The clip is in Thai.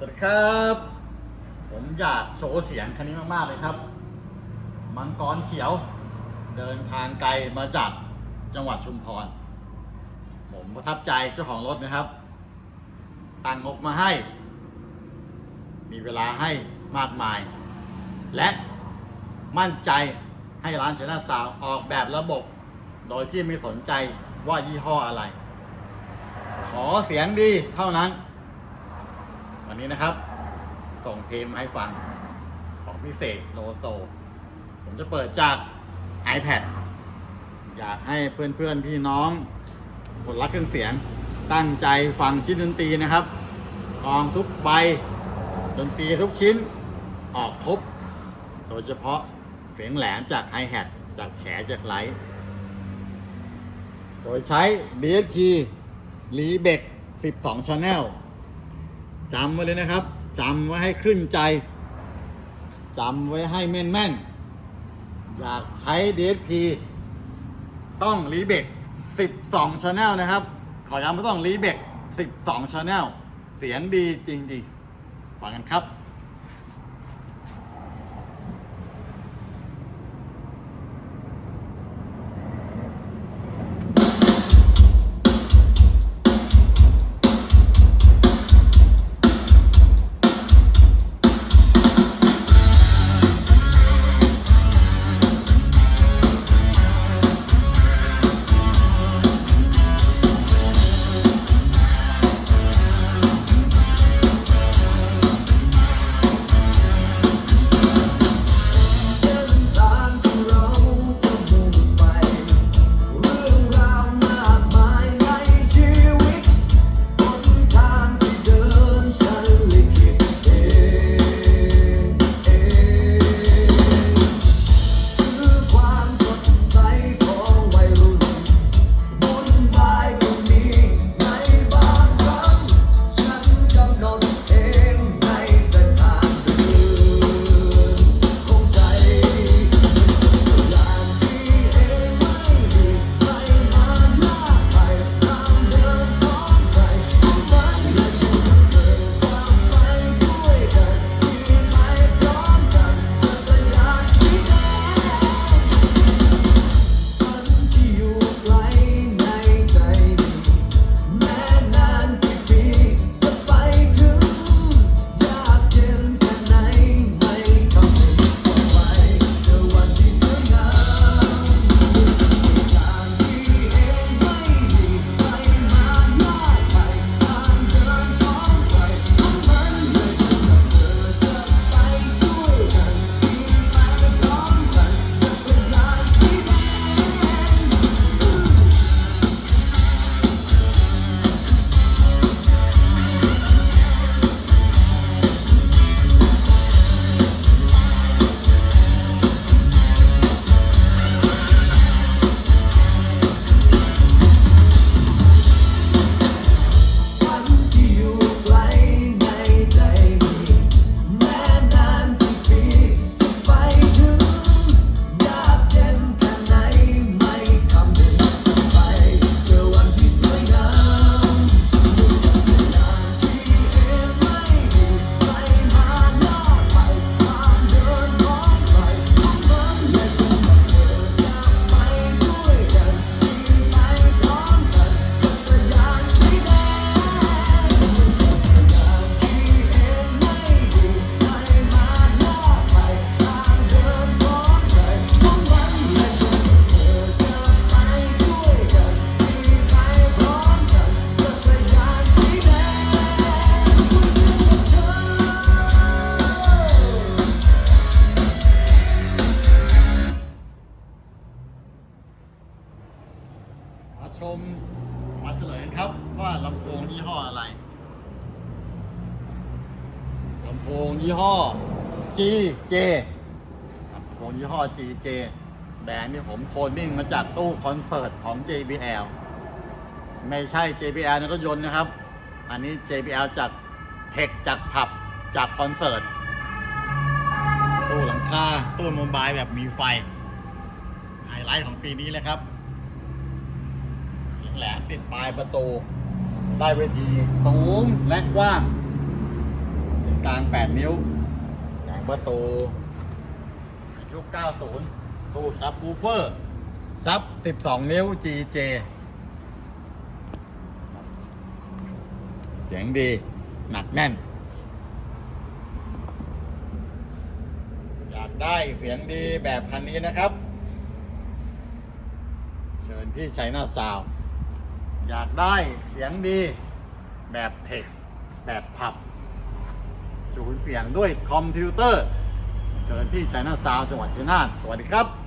วัสดีครับผมอยากโชว์เสียงคันนี้มากๆเลยครับมังกรเขียวเดินทางไกลมาจากจังหวัดชุมพรผมประทับใจเจ้าของรถนะครับตั้งงบมาให้มีเวลาให้มากมายและมั่นใจให้ร้านเซน่าซาวออกแบบระบบโดยที่ไม่สนใจว่ายี่ห้ออะไรขอเสียงดีเท่านั้นวันนี้นะครับส่งเพลงมาให้ฟังของพิเศษโลโซผมจะเปิดจาก iPad อยากให้เพื่อนๆพี่น้องคนรักเครื่องเสียงตั้งใจฟังชิ้นดนตรีนะครับกลองทุกใบดนตรีทุกชิ้นออกครบโดยเฉพาะเสียงแหลมจากไฮแฮทจากแฉจากไลท์โดยใช้ DSP Rebec 12 Channel จำไว้เลยนะครับจำไว้ให้ขึ้นใจจำไว้ให้แม่นๆอยากใช้ DSP ต้อง Rebec 12 Channel นะครับขอย้ำว่าต้อง Rebec 12 Channel เสียงดีจริงๆฟังกันครับชมมาเฉลยครับว่าลำโพงยี่ห้ออะไรลำโพงยี่ห้อ GJ ลำโพงยี่ห้อ GJ แบรนด์ที่ผมโคลนิ่งมาจากตู้คอนเสิร์ตของ JBL ไม่ใช่ JBL ในรถยนต์นะครับอันนี้ JBL จากเทคจากผับจากคอนเสิร์ตตู้หลังคาตู้โมบายแบบมีไฟไฮไลท์ของปีนี้เลยครับแหลมติดปลายประตูได้เวทีสูงและกว้าง 8 นิ้วแผงประตูยุค 90 ตู้ซับวูฟเฟอร์ซับ 12 นิ้ว GJ เสียงดีหนักแน่น อยากได้เสียงดีแบบคันนี้นะครับ เชิญที่ชัยนาทซาวด์อยากได้เสียงดีแบบเทคแบบผับศูนย์เสียงด้วยคอมพิวเตอร์เชิญที่ชัยนาทซาวด์จังหวัดชัยนาทสวัสดีครับ